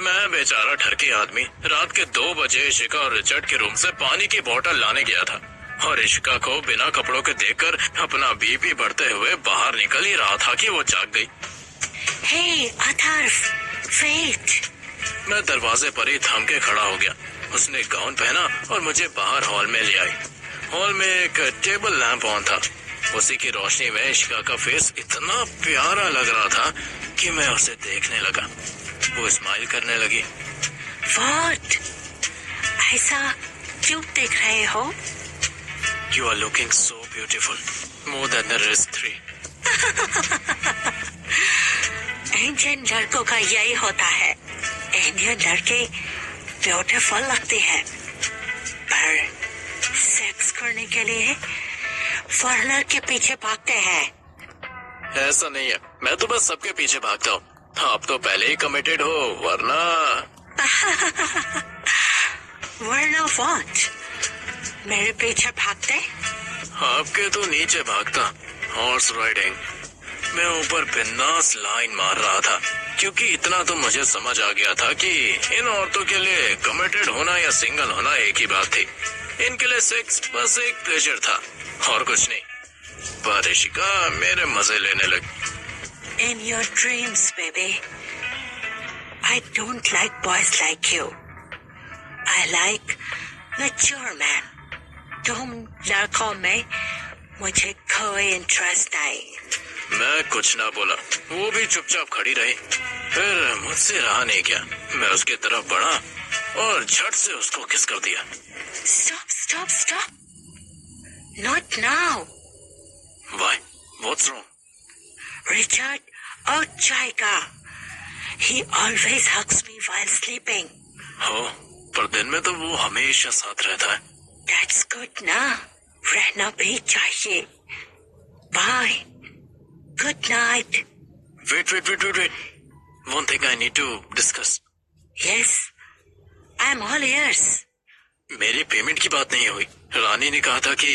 मैं बेचारा ठरकी आदमी रात के 2 बजे इशिका और रिचर्ड के रूम से पानी की बोतल लाने गया था और इशिका को बिना कपड़ों के देखकर अपना बीपी बढ़ते हुए बाहर निकल ही रहा था कि वो जाग गई। Hey, Atharva, wait! मैं दरवाजे पर ही थम के खड़ा हो गया। उसने गाउन पहना और मुझे बाहर हॉल में ले आई। हॉल में एक टेबल लैंप ऑन था। उसी की रोशनी में इशिका का फेस इतना प्यारा लग रहा था कि मैं उसे देखने लगा। वो स्माइल करने लगी। What? ऐसा क्यों देख रहे हो? You are looking so beautiful, more than the rest three. Indian लड़कों का यही होता है। इंडियन लड़के ब्यूटीफुल लगते हैं, पर सेक्स करने के लिए फॉरेनर के पीछे भागते हैं। ऐसा नहीं है, मैं तो बस सबके पीछे भागता हूँ। आप तो पहले ही कमिटेड हो, वरना वरना what? मेरे पीछे भागते? आपके तो नीचे भागता। Horse riding. मैं ऊपर बिंदास लाइन मार रहा था, क्योंकि इतना तो मुझे समझ आ गया था कि इन औरतों के लिए कमिटेड होना या सिंगल होना एक ही बात थी। इनके लिए सेक्स बस एक प्लेजर था और कुछ नहीं। पर इशिका मेरे मजे लेने लगी। In your dreams, baby. I don't like boys like you. I like mature men. तुम लड़कों में मुझे कोई इंटरेस्ट नहीं। मैं कुछ ना बोला, वो भी चुपचाप खड़ी रही। फिर मुझसे रहा नहीं गया, मैं उसकी तरफ बढ़ा और झट से उसको किस कर दिया। Stop, stop, stop. Not now. Why? What's wrong? Richard Ochaiga. He always hugs me while sleeping. हो, पर दिन में तो वो हमेशा साथ रहता है। That's good ना, रहना भी चाहिए। Bye. Good night. Wait. One thing I need to discuss. Yes, I'm all ears. मेरी पेमेंट की बात नहीं हुई। रानी ने कहा था कि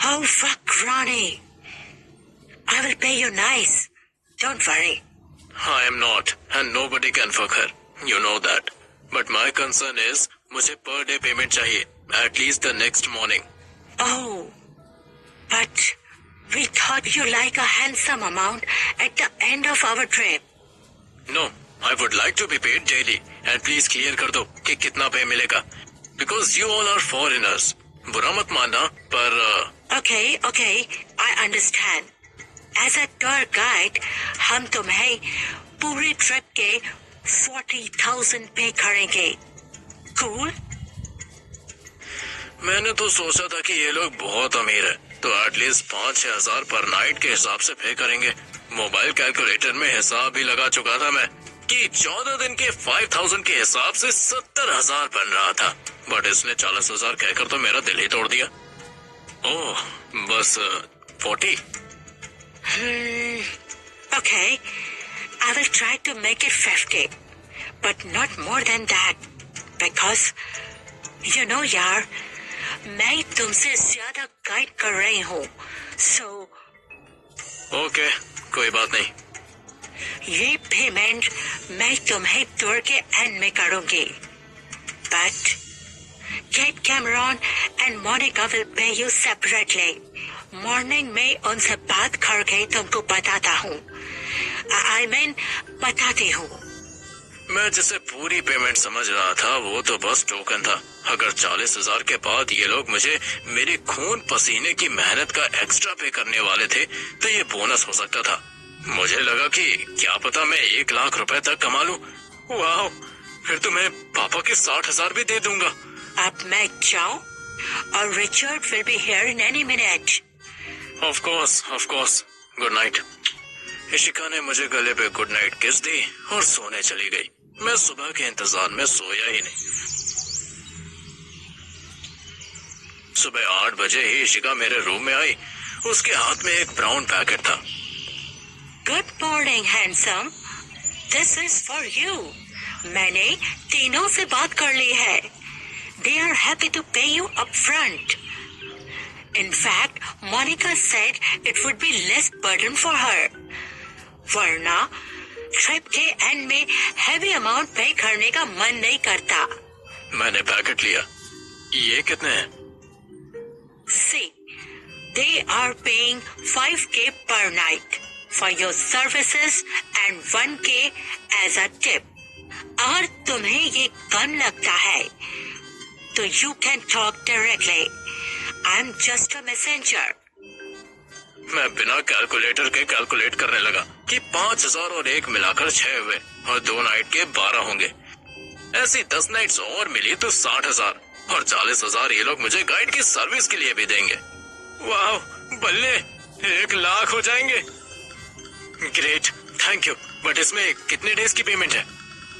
Oh fuck, Ronnie. I will pay you nice. Don't worry. I am not, and nobody can fuck her. You know that. But my concern is, मुझे per day payment चाहिए, at least the next morning. Oh, but we thought you like a handsome amount at the end of our trip. No, I would like to be paid daily, and please clear कर दो कि कितना पे मिलेगा. Because you all are foreigners. बुरा मत मानना, पर Okay, I understand. As a tour guide, हम तुम्हें पूरी ट्रिप के 40,000 पे करेंगे। Cool? मैंने तो सोचा था कि ये लोग बहुत अमीर है, तो एटलीस्ट 5-6 हजार पर नाइट के हिसाब से पे करेंगे। मोबाइल कैलकुलेटर में हिसाब भी लगा चुका था मैं कि 14 दिन के 5,000 के हिसाब से 70,000 बन रहा था, बट इसने 40,000 कहकर तो मेरा दिल ही तोड़ दिया। ओह, बस 40। Okay, I will try to make it 50, but not more than that, because you know यार, मैं तुमसे ज्यादा गाइड कर रही हूँ, so ओके, कोई बात नहीं। ये पेमेंट मैं तुम्हें टूर के एंड में करूँगी, but Kate Cameron and Monica will pay you separately. Morning में उनसे बात करके तुमको बताता हूँ। I mean, बताती हूँ। मैं जिसे पूरी पेमेंट समझ रहा था वो तो बस टोकन था। अगर 40,000 के बाद ये लोग मुझे मेरी खून पसीने की मेहनत का एक्स्ट्रा पे करने वाले थे तो ये बोनस हो सकता था। मुझे लगा कि क्या पता मैं 1 लाख रुपए तक कमा लूं। वाह, फिर तो मैं पापा के 60,000 भी दे दूंगा। अब मैं जाऊं और Richard will be here in any minute. Of course. Good night. Ishika ने मुझे गले पे गुड नाइट किस दी और सोने चली गई। मैं सुबह के इंतजार में सोया ही नहीं। सुबह 8 बजे ही इशिका मेरे रूम में आई। उसके हाथ में एक ब्राउन पैकेट था। Good morning handsome, this is for you. मैंने तीनों से बात कर ली है। दे आर हैप्पी टू पे you up front. In fact, Monica said it would be less burden for her. वरना ट्रिप के एंड में हैवी अमाउंट पे करने का मन नहीं करता। मैंने पैकेट लिया। ये कितने हैं? See, they are paying 5K per night for your services and 1K as a tip. अगर तुम्हें ये कम लगता है तो you can talk directly. I'm just a messenger. मैं बिना कैलकुलेटर के कैलकुलेट करने लगा कि 5,000 और 1 मिलाकर 6 हुए और 2 नाइट के 12 होंगे। ऐसी 10 नाइट्स और मिली तो 60,000 और 40,000 ये लोग मुझे गाइड की सर्विस के लिए भी देंगे। वाह, बल्ले 1,00,000 हो जाएंगे। Great, thank you. बट इसमें कितने डेज की पेमेंट है?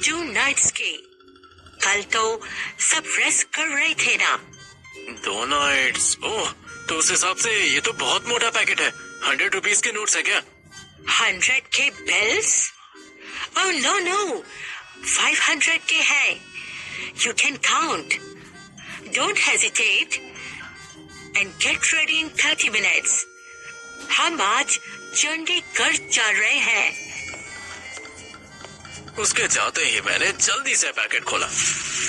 2 नाइट्स की। कल तो सब रेस्ट कर रहे थे ना। 2 नाइट्स? ओह, तो उस हिसाब से ये तो बहुत मोटा पैकेट है। 100 रुपीज के नोट्स है क्या? 100 के बिल्स? ओह नो नो, 500 के है। You can count. Don't hesitate and get ready in 30 minutes. हम आज चंडीगढ़ चल रहे हैं। उसके जाते ही मैंने जल्दी से पैकेट खोला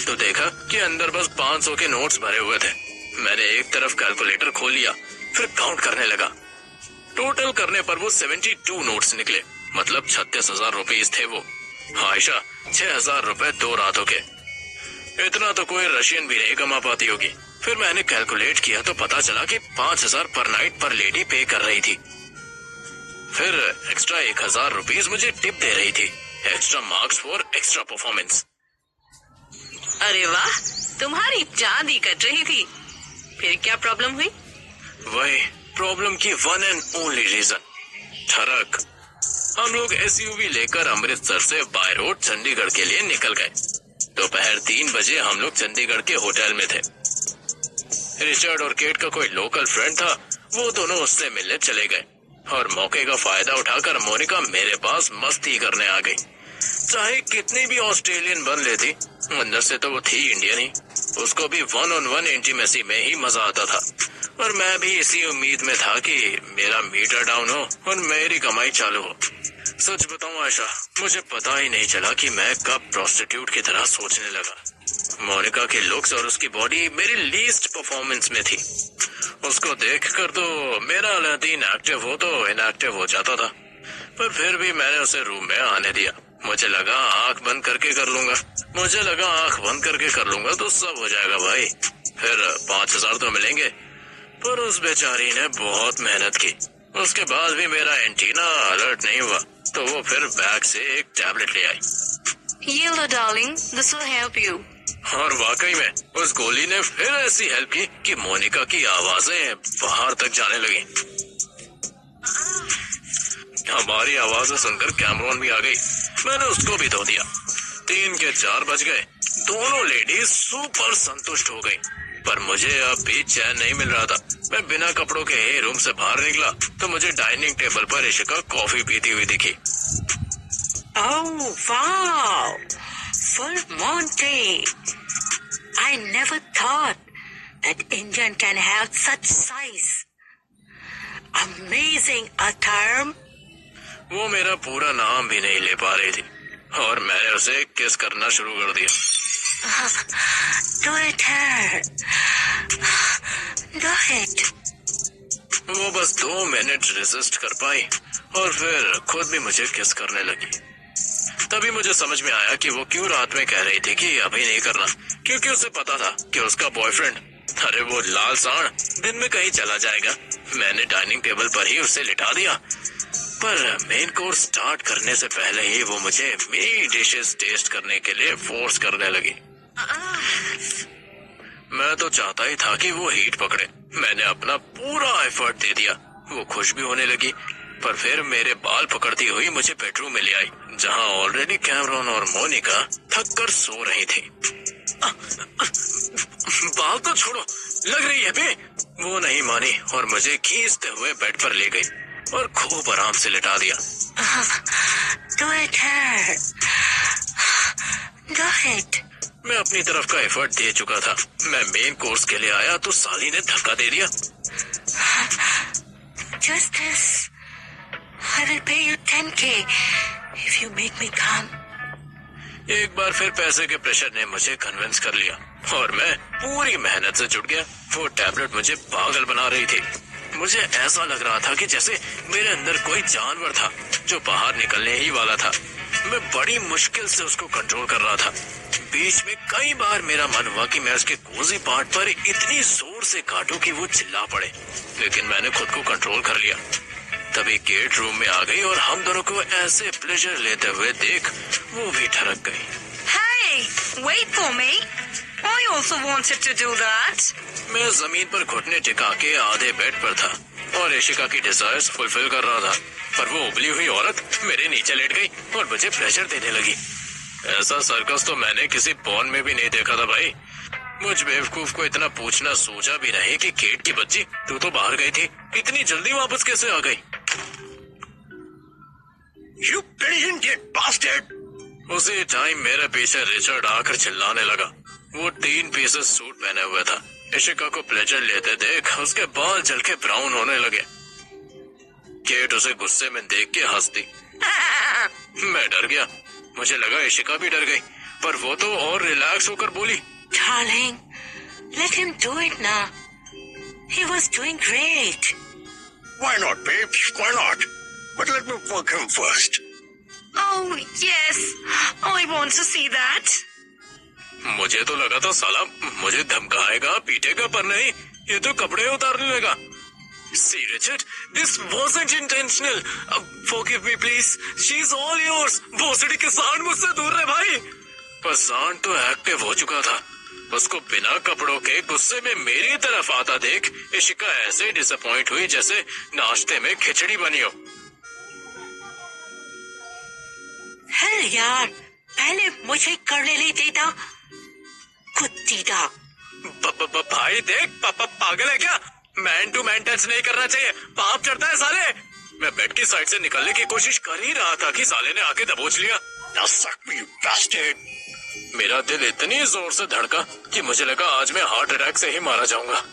तो देखा कि अंदर बस 500 के नोट्स भरे हुए थे। मैंने एक तरफ कैलकुलेटर खोल लिया, फिर काउंट करने लगा। टोटल करने पर वो 72 नोट्स निकले, मतलब 36,000 रुपीज थे वो। आयशा, 6,000 रुपए 2 रातों के। इतना तो कोई रशियन भी नहीं कमा पाती होगी। फिर मैंने कैलकुलेट किया तो पता चला कि 5,000 पर नाइट पर लेडी पे कर रही थी। फिर एक्स्ट्रा 1,000 रुपीज मुझे टिप दे रही थी। Extra marks for extra performance. अरे वाह, तुम्हारी चांद ही कट रही थी। फिर क्या प्रॉब्लम हुई? वही प्रॉब्लम की वन एंड ओनली रीजन, ठरक। हम लोग एसयूवी लेकर अमृतसर से बाय रोड चंडीगढ़ के लिए निकल गए। दोपहर 3 बजे हम लोग चंडीगढ़ के होटल में थे। रिचर्ड और केट का कोई लोकल फ्रेंड था, वो दोनों उससे मिलने चले गए और मौके का फायदा उठाकर मोनिका मेरे पास मस्ती करने आ गई। चाहे कितनी भी ऑस्ट्रेलियन बन लेती, अंदर से तो वो थी इंडियन ही। उसको भी 1-on-1 इंटीमेसी में ही मजा आता था और मैं भी इसी उम्मीद में था कि मेरा मीटर डाउन हो और मेरी कमाई चालू हो। सच बताऊं आयशा, मुझे पता ही नहीं चला कि मैं कब प्रोस्टिट्यूट की तरह सोचने लगा। मोनिका के लुक्स और उसकी बॉडी मेरी लीस्ट परफॉर्मेंस में थी। उसको देखकर तो मेरा अलादीन एक्टिव हो तो इनएक्टिव हो जाता था, पर फिर भी मैंने उसे रूम में आने दिया। मुझे लगा आंख बंद करके कर लूंगा तो सब हो जाएगा भाई। फिर 5,000 तो मिलेंगे, पर उस बेचारी ने बहुत मेहनत की। उसके बाद भी मेरा एंटीना अलर्ट नहीं हुआ तो वो फिर बैग से एक टैबलेट ले आई। ये लो darling, this will help you. और वाकई में उस गोली ने फिर ऐसी हेल्प की कि मोनिका की आवाजें बाहर तक जाने लगी। हमारी आवाजें सुनकर कैमरॉन भी आ गई। मैंने उसको भी धो दिया। 3 के 4 बज गए। दोनों लेडीज सुपर संतुष्ट हो गई, पर मुझे अब भी चैन नहीं मिल रहा था। मैं बिना कपड़ों के ही रूम से बाहर निकला तो मुझे डाइनिंग टेबल पर इशिका कॉफी पीती हुई दिखी। Oh wow, full Monty. I never thought that Indian can have such size. Amazing, a term. वो मेरा पूरा नाम भी नहीं ले पा रही थी और मैंने उसे किस करना शुरू कर दिया। Do it, her. Do it. वो बस 2 मिनट रेजिस्ट कर पाई और फिर खुद भी मुझे किस करने लगी। तभी मुझे समझ में आया कि वो क्यों रात में कह रही थी कि अभी नहीं करना, क्योंकि उसे पता था कि उसका बॉयफ्रेंड, अरे वो लाल सांड, दिन में कहीं चला जाएगा। मैंने डाइनिंग टेबल पर ही उसे लिटा दिया, पर मेन कोर्स स्टार्ट करने से पहले ही वो मुझे मेरी डिशेस टेस्ट करने के लिए फोर्स करने लगी। मैं तो चाहता ही था कि वो हीट पकड़े। मैंने अपना पूरा एफर्ट दे दिया। वो खुश भी होने लगी, पर फिर मेरे बाल पकड़ती हुई मुझे बेडरूम में ले आई, जहां ऑलरेडी कैमरॉन और मोनिका थक कर सो रही थी। बाल तो छोड़ो, लग रही है बे। वो नहीं मानी और मुझे खींचते हुए बेड पर ले गई और खूब आराम से लिटा दिया। Do it, her. Do it. मैं अपनी तरफ का एफर्ट दे चुका था। मैं मेन कोर्स के लिए आया तो साली ने धक्का दे दिया। Just this. I will pay you 10K. if you make me calm. एक बार फिर पैसे के प्रेशर ने मुझे कन्विंस कर लिया और मैं पूरी मेहनत से जुट गया। वो टैबलेट मुझे पागल बना रही थी। मुझे ऐसा लग रहा था कि जैसे मेरे अंदर कोई जानवर था जो बाहर निकलने ही वाला था। मैं बड़ी मुश्किल से उसको कंट्रोल कर रहा था। बीच में कई बार मेरा मन हुआ कि मैं उसके कोजी पार्ट पर इतनी जोर से काटूं कि वो चिल्ला पड़े, लेकिन मैंने खुद को कंट्रोल कर लिया। तभी केट रूम में आ गई और हम दोनों को ऐसे प्लेजर लेते हुए देख वो भी ठरक गई। Hey, wait for me. I also wanted to do that. मैं जमीन पर घुटने टिका के आधे बेड पर था और इशिका की डिजायर्स फुलफिल कर रहा था, पर वो उबली हुई औरत मेरे नीचे लेट गई और मुझे प्रेशर देने लगी। ऐसा सर्कस तो मैंने किसी पॉन में भी नहीं देखा था भाई। मुझ बेवकूफ को इतना पूछना सूझा भी नहीं कि केट की बच्ची तू तो बाहर गई थी, इतनी जल्दी वापस कैसे आ गई? You idiot bastard! उसी टाइम मेरे पीछे रिचर्ड आकर चिल्लाने लगा। वो 3 पीसेस सूट पहने हुए था। इशिका को प्लेजर लेते देख उसके बाल जल के ब्राउन होने लगे। केट उसे गुस्से में देख के हंस दी। मैं डर गया। मुझे लगा इशिका भी डर गई, पर वो तो और रिलैक्स होकर बोली, Darling, let him do it now. He was doing great. Why not, babes? Why not? But let me fuck him first. Oh, yes. I want to see that. मुझे तो लगा था साला मुझे धमकाएगा पीटेगा, पर नहीं, ये तो कपड़े उतारने लगा। See Richard, this wasn't intentional. Forgive me please. She's all yours. भोसड़ी के सांड मुझसे दूर रहे भाई। पर सांड तो एक्टिव हो चुका था। उसको बिना कपड़ों के गुस्से में मेरी तरफ आता देख इशिका ऐसे डिसअपॉइंट हुई जैसे नाश्ते में खिचड़ी बनी हो। हल यार, पहले मुझे करने नहीं देता, कुत्ती था। भाई देख, पागल है क्या? मैन टू मैन टच नहीं करना चाहिए, पाप चढ़ता है साले। मैं बेड की साइड से निकलने की कोशिश कर ही रहा था कि साले ने आके दबोच लिया। Now suck me, you bastard! मेरा दिल इतनी जोर से धड़का कि मुझे लगा आज मैं हार्ट अटैक से ही मारा जाऊंगा।